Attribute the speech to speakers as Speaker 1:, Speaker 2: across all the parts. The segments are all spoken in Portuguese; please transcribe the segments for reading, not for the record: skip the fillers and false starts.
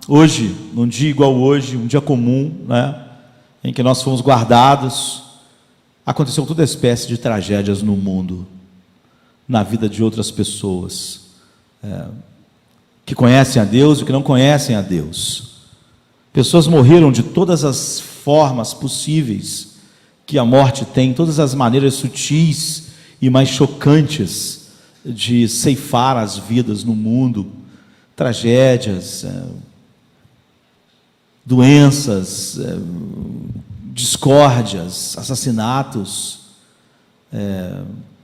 Speaker 1: Hoje, num dia igual hoje, um dia comum, né, em que nós fomos guardados, aconteceu toda espécie de tragédias no mundo, na vida de outras pessoas, que conhecem a Deus e que não conhecem a Deus. Pessoas morreram de todas as formas possíveis que a morte tem, todas as maneiras sutis e mais chocantes de ceifar as vidas no mundo. Tragédias, doenças, discórdias, assassinatos,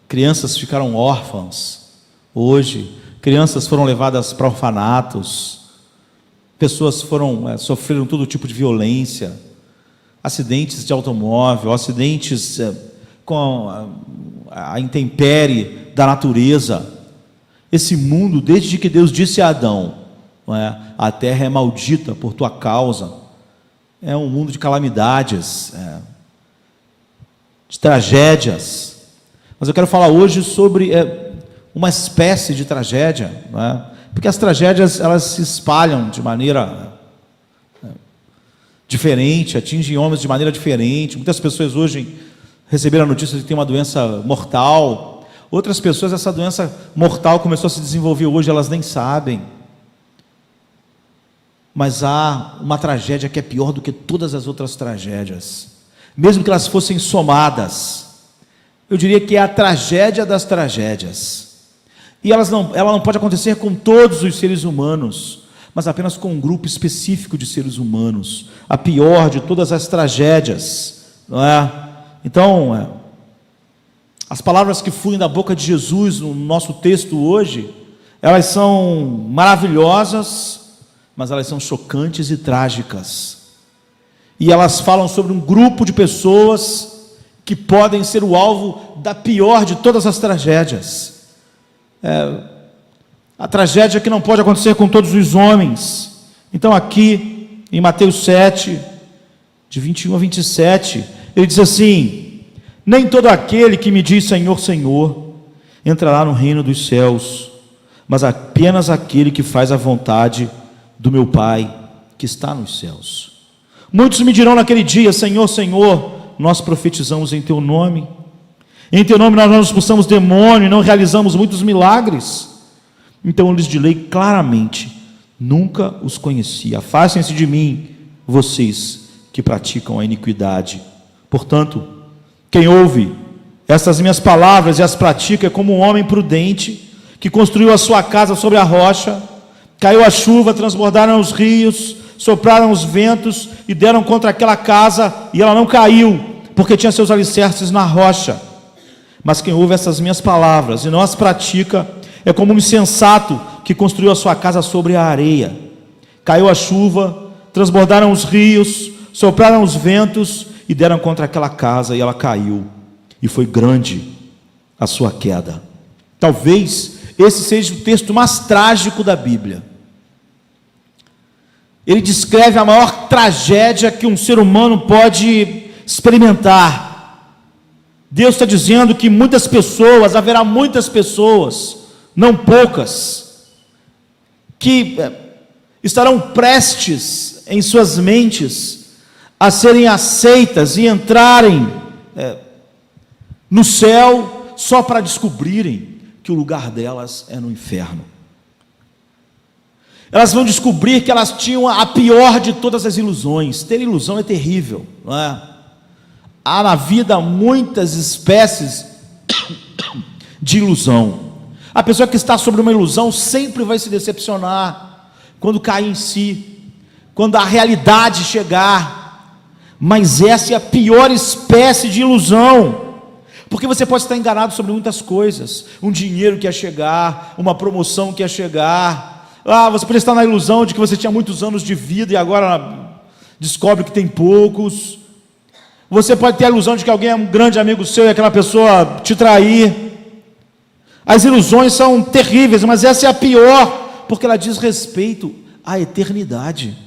Speaker 1: crianças ficaram órfãs. Hoje, crianças foram levadas para orfanatos, pessoas sofreram todo tipo de violência, acidentes de automóvel, acidentes com a intempérie da natureza. Esse mundo, desde que Deus disse a Adão, a terra é maldita por tua causa, é um mundo de calamidades, de tragédias. Mas eu quero falar hoje sobre uma espécie de tragédia, porque as tragédias, elas se espalham de maneira diferente, atingem homens de maneira diferente. Muitas pessoas hoje receberam a notícia de que tem uma doença mortal. Outras pessoas, essa doença mortal começou a se desenvolver hoje, elas nem sabem. Mas há uma tragédia que é pior do que todas as outras tragédias, mesmo que elas fossem somadas. Eu diria que é a tragédia das tragédias. E ela não pode acontecer com todos os seres humanos, mas apenas com um grupo específico de seres humanos. A pior de todas as tragédias, não é? Então, as palavras que fluem da boca de Jesus no nosso texto hoje, elas são maravilhosas, mas elas são chocantes e trágicas. E elas falam sobre um grupo de pessoas que podem ser o alvo da pior de todas as tragédias. A tragédia que não pode acontecer com todos os homens. Então aqui, em Mateus 7, de 21 a 27, ele diz assim: nem todo aquele que me diz Senhor, Senhor, entrará no reino dos céus, mas apenas aquele que faz a vontade do meu Pai que está nos céus. Muitos me dirão naquele dia: Senhor, Senhor, nós profetizamos em teu nome, em teu nome nós não expulsamos demônio e não realizamos muitos milagres. Então eu lhes direi claramente: nunca os conheci, afastem-se de mim, vocês que praticam a iniquidade. Portanto, quem ouve estas minhas palavras e as pratica é como um homem prudente que construiu a sua casa sobre a rocha. Caiu a chuva, transbordaram os rios, sopraram os ventos e deram contra aquela casa, e ela não caiu, porque tinha seus alicerces na rocha. Mas quem ouve essas minhas palavras e não as pratica é como um insensato que construiu a sua casa sobre a areia. Caiu a chuva, transbordaram os rios, sopraram os ventos e deram contra aquela casa, e ela caiu, e foi grande a sua queda. Talvez esse seja o texto mais trágico da Bíblia. Ele descreve a maior tragédia que um ser humano pode experimentar. Deus está dizendo que muitas pessoas, haverá muitas pessoas, não poucas, que estarão prestes em suas mentes a serem aceitas e entrarem no céu só para descobrirem que o lugar delas é no inferno. Elas vão descobrir que elas tinham a pior de todas as ilusões. Ter ilusão é terrível, não é? Há na vida muitas espécies de ilusão. A pessoa que está sobre uma ilusão sempre vai se decepcionar quando cai em si, quando a realidade chegar. Mas essa é a pior espécie de ilusão, porque você pode estar enganado sobre muitas coisas. Um dinheiro que ia chegar, uma promoção que ia chegar. Você podia estar na ilusão de que você tinha muitos anos de vida e agora descobre que tem poucos. Você pode ter a ilusão de que alguém é um grande amigo seu e aquela pessoa te trair. As ilusões são terríveis, mas essa é a pior, porque ela diz respeito à eternidade.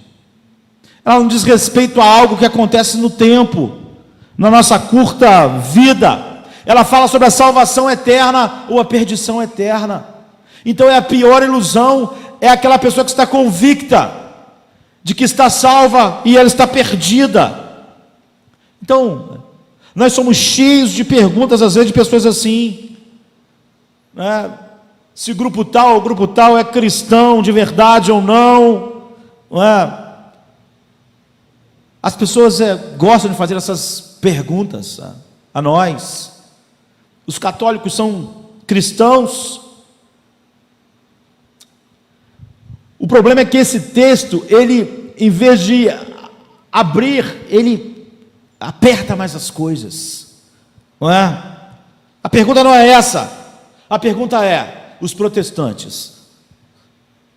Speaker 1: Ela não diz respeito a algo que acontece no tempo, na nossa curta vida. Ela fala sobre a salvação eterna ou a perdição eterna. Então é a pior ilusão, é aquela pessoa que está convicta de que está salva e ela está perdida. Então, nós somos cheios de perguntas, às vezes, de pessoas assim, né? Se grupo tal é cristão de verdade ou não, não é? As pessoas gostam de fazer essas perguntas a nós. Os católicos são cristãos? O problema é que esse texto, ele, em vez de abrir, ele aperta mais as coisas, não é? A pergunta não é essa. A pergunta é: os protestantes,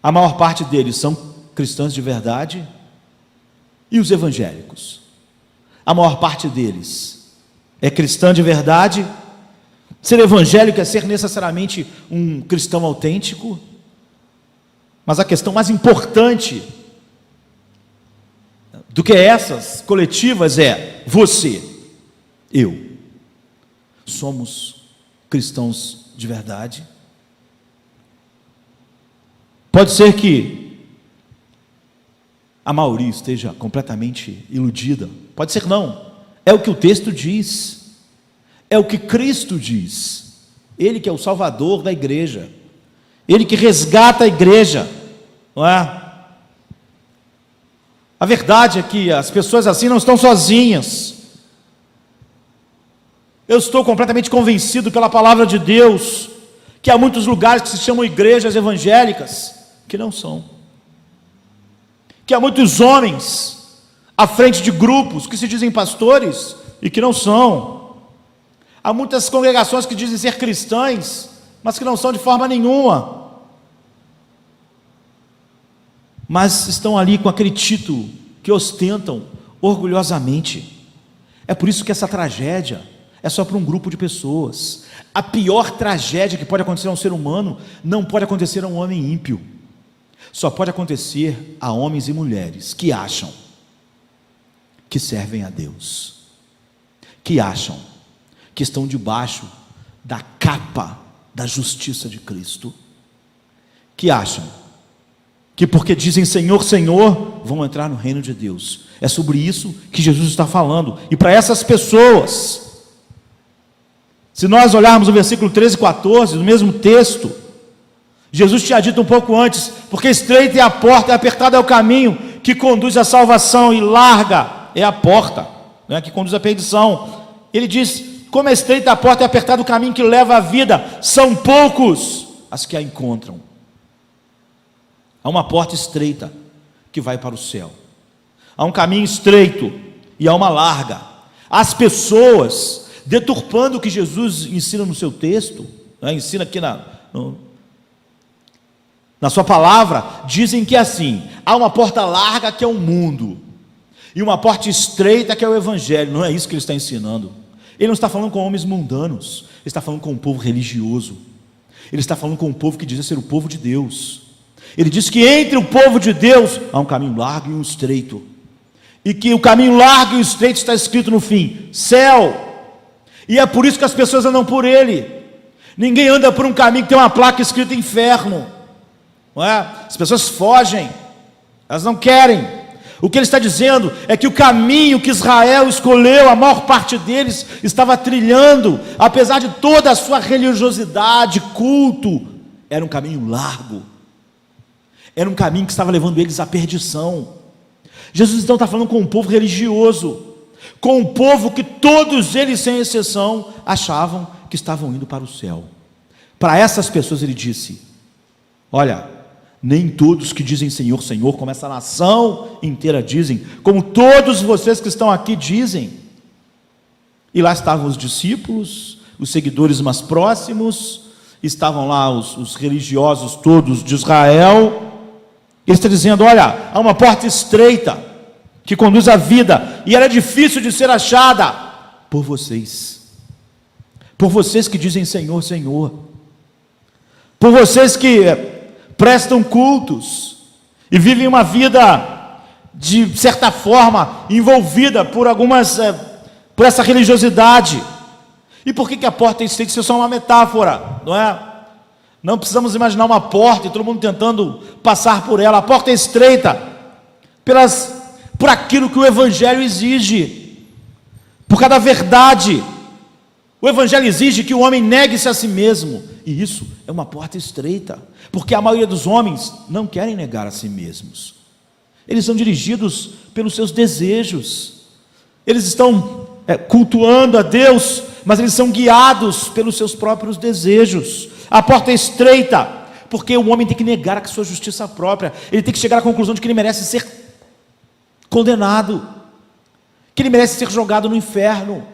Speaker 1: a maior parte deles são cristãos de verdade? E os evangélicos? A maior parte deles é cristã de verdade? Ser evangélico é ser necessariamente um cristão autêntico? Mas a questão mais importante do que essas coletivas é: você, eu, somos cristãos de verdade? Pode ser que a maioria esteja completamente iludida, pode ser não, é o que o texto diz, é o que Cristo diz, Ele que é o Salvador da igreja, Ele que resgata a igreja, não é? A verdade é que as pessoas assim não estão sozinhas. Eu estou completamente convencido pela palavra de Deus que há muitos lugares que se chamam igrejas evangélicas que não são, que há muitos homens à frente de grupos que se dizem pastores e que não são, há muitas congregações que dizem ser cristãs, mas que não são de forma nenhuma, mas estão ali com aquele título que ostentam orgulhosamente. É por isso que essa tragédia é só para um grupo de pessoas. A pior tragédia que pode acontecer a um ser humano não pode acontecer a um homem ímpio, só pode acontecer a homens e mulheres que acham que servem a Deus, que acham que estão debaixo da capa da justiça de Cristo, que acham que porque dizem Senhor, Senhor, vão entrar no reino de Deus. É sobre isso que Jesus está falando. E para essas pessoas, se nós olharmos o versículo 13 e 14, do mesmo texto, Jesus tinha dito um pouco antes: porque estreita é a porta, e apertado é o caminho que conduz à salvação, e larga é a porta, né, que conduz à perdição. Ele diz: como é estreita a porta e apertado o caminho que leva à vida, são poucos as que a encontram. Há uma porta estreita que vai para o céu, há um caminho estreito e há uma larga. As pessoas, deturpando o que Jesus ensina no seu texto, né, ensina aqui na sua palavra, dizem que é assim: há uma porta larga que é o mundo, e uma porta estreita que é o evangelho. Não é isso que ele está ensinando. Ele não está falando com homens mundanos, ele está falando com um povo religioso, ele está falando com um povo que diz ser o povo de Deus. Ele diz que entre o povo de Deus há um caminho largo e um estreito, e que o caminho largo e o estreito está escrito no fim, céu, e é por isso que as pessoas andam por ele. Ninguém anda por um caminho que tem uma placa escrita inferno, não é? As pessoas fogem, elas não querem. O que ele está dizendo é que o caminho que Israel escolheu, a maior parte deles estava trilhando, apesar de toda a sua religiosidade, culto, era um caminho largo, era um caminho que estava levando eles à perdição. Jesus então está falando com um povo religioso, com um povo que todos eles, sem exceção, achavam que estavam indo para o céu. Para essas pessoas ele disse: olha, nem todos que dizem Senhor, Senhor, como essa nação inteira dizem, como todos vocês que estão aqui dizem. E lá estavam os discípulos, os seguidores mais próximos, estavam lá os religiosos todos de Israel. Ele está dizendo: olha, há uma porta estreita que conduz à vida, e ela é difícil de ser achada por vocês que dizem Senhor, Senhor, por vocês que prestam cultos e vivem uma vida de certa forma envolvida por por essa religiosidade. E por que a porta é estreita? Isso é só uma metáfora, não é? Não precisamos imaginar uma porta e todo mundo tentando passar por ela. A porta é estreita por aquilo que o Evangelho exige, por cada verdade. O Evangelho exige que o homem negue-se a si mesmo, e isso é uma porta estreita, porque a maioria dos homens não querem negar a si mesmos. Eles são dirigidos pelos seus desejos, eles estão cultuando a Deus, mas eles são guiados pelos seus próprios desejos. A porta é estreita, porque o homem tem que negar a sua justiça própria, ele tem que chegar à conclusão de que ele merece ser condenado, que ele merece ser jogado no inferno.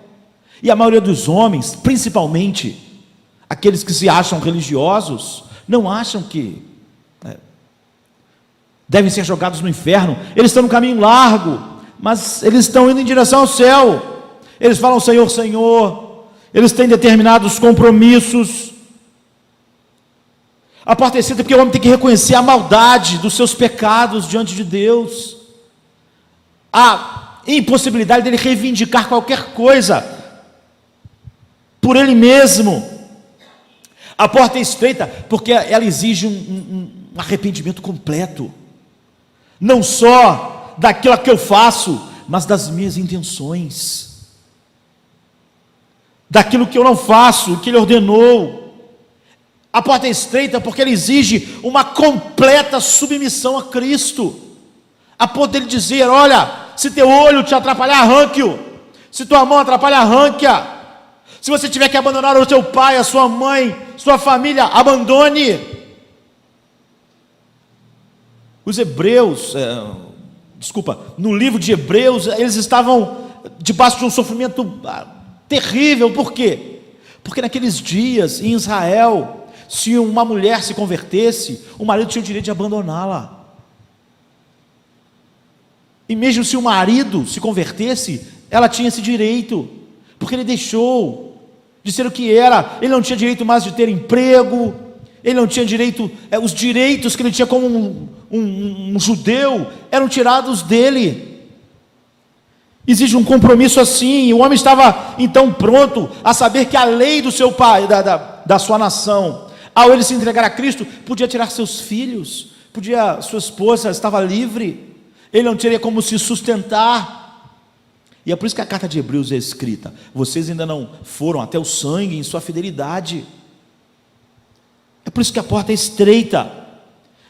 Speaker 1: E a maioria dos homens, principalmente aqueles que se acham religiosos, não acham que devem ser jogados no inferno. Eles estão no caminho largo, mas eles estão indo em direção ao céu. Eles falam Senhor, Senhor, eles têm determinados compromissos. A porta é estreita porque o homem tem que reconhecer a maldade dos seus pecados diante de Deus, a impossibilidade dele reivindicar qualquer coisa por ele mesmo. A porta é estreita porque ela exige um arrependimento completo, não só daquilo que eu faço, mas das minhas intenções, daquilo que eu não faço, que ele ordenou. A porta é estreita porque ela exige uma completa submissão a Cristo, a ponto dele dizer: olha, se teu olho te atrapalhar, arranque-o, se tua mão atrapalhar, arranque-a, se você tiver que abandonar o teu pai, a sua mãe, sua família, abandone. Os hebreus, no livro de Hebreus, eles estavam debaixo de um sofrimento terrível. Por quê? Porque naqueles dias, em Israel, se uma mulher se convertesse, o marido tinha o direito de abandoná-la. E mesmo se o marido se convertesse, ela tinha esse direito, porque ele deixou de ser o que era. Ele não tinha direito mais de ter emprego, ele não tinha direito, os direitos que ele tinha como um judeu eram tirados dele. Exige um compromisso assim, e o homem estava então pronto a saber que a lei do seu pai, da sua nação, ao ele se entregar a Cristo, podia tirar seus filhos, sua esposa estava livre, ele não teria como se sustentar. E é por isso que a carta de Hebreus é escrita: vocês ainda não foram até o sangue em sua fidelidade. É por isso que a porta é estreita.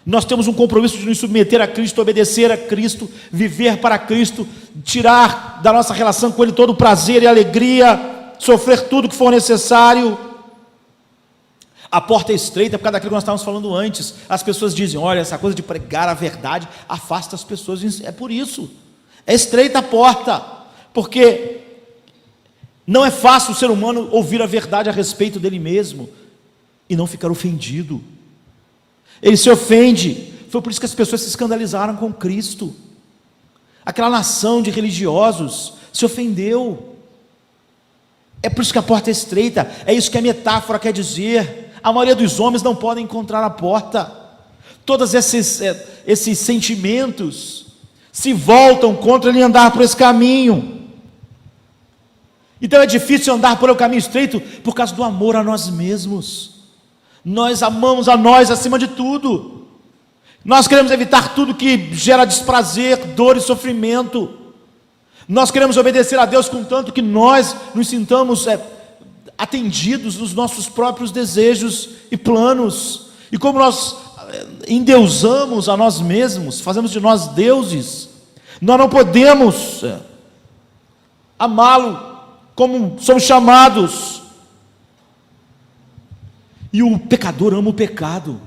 Speaker 1: Nós temos um compromisso de nos submeter a Cristo, obedecer a Cristo, viver para Cristo, tirar da nossa relação com Ele todo o prazer e alegria, sofrer tudo que for necessário. A porta é estreita por causa daquilo que nós estávamos falando antes. As pessoas dizem: olha, essa coisa de pregar a verdade afasta as pessoas. É por isso, é estreita a porta, porque não é fácil o ser humano ouvir a verdade a respeito dele mesmo e não ficar ofendido. Ele se ofende. Foi por isso que as pessoas se escandalizaram com Cristo. Aquela nação de religiosos se ofendeu. É por isso que a porta é estreita. É isso que a metáfora quer dizer. A maioria dos homens não podem encontrar a porta. Todos esses sentimentos se voltam contra ele andar por esse caminho. Então é difícil andar por um caminho estreito por causa do amor a nós mesmos. Nós amamos a nós acima de tudo. Nós queremos evitar tudo que gera desprazer, dor e sofrimento. Nós queremos obedecer a Deus contanto que nós nos sintamos atendidos nos nossos próprios desejos e planos. E como nós endeusamos a nós mesmos, fazemos de nós deuses, nós não podemos amá-lo como somos chamados. E o pecador ama o pecado.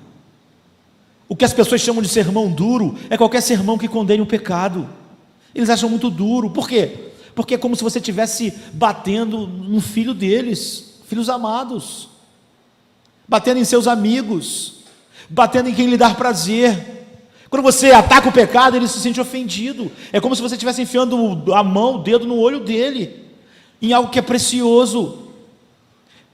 Speaker 1: O que as pessoas chamam de sermão duro é qualquer sermão que condene o pecado. Eles acham muito duro. Por quê? Porque é como se você estivesse batendo no filho deles, filhos amados, batendo em seus amigos, batendo em quem lhe dá prazer. Quando você ataca o pecado, ele se sente ofendido. É como se você estivesse enfiando a mão, o dedo no olho dele, em algo que é precioso.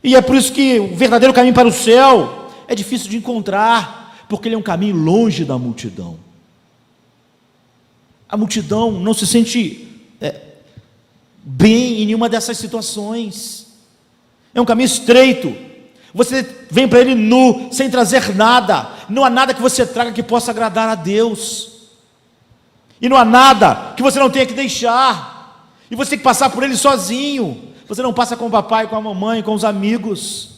Speaker 1: E é por isso que o verdadeiro caminho para o céu é difícil de encontrar, porque ele é um caminho longe da multidão. A multidão não se sente bem em nenhuma dessas situações. É um caminho estreito. Você vem para ele nu, sem trazer nada. Não há nada que você traga que possa agradar a Deus. E não há nada que você não tenha que deixar. E você tem que passar por ele sozinho. Você não passa com o papai, com a mamãe, com os amigos,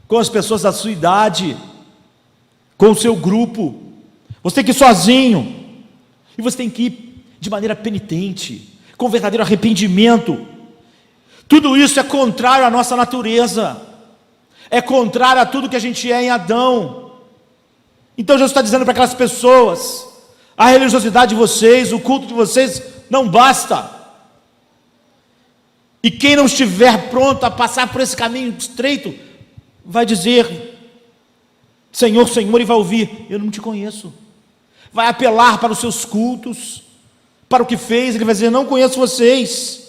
Speaker 1: com as pessoas da sua idade, com o seu grupo. Você tem que ir sozinho. E você tem que ir de maneira penitente, com verdadeiro arrependimento. Tudo isso é contrário à nossa natureza. É contrário a tudo que a gente é em Adão. Então Jesus está dizendo para aquelas pessoas: a religiosidade de vocês, o culto de vocês não basta. E quem não estiver pronto a passar por esse caminho estreito, vai dizer: Senhor, Senhor, e vai ouvir: eu não te conheço. Vai apelar para os seus cultos, para o que fez, ele vai dizer: não conheço vocês.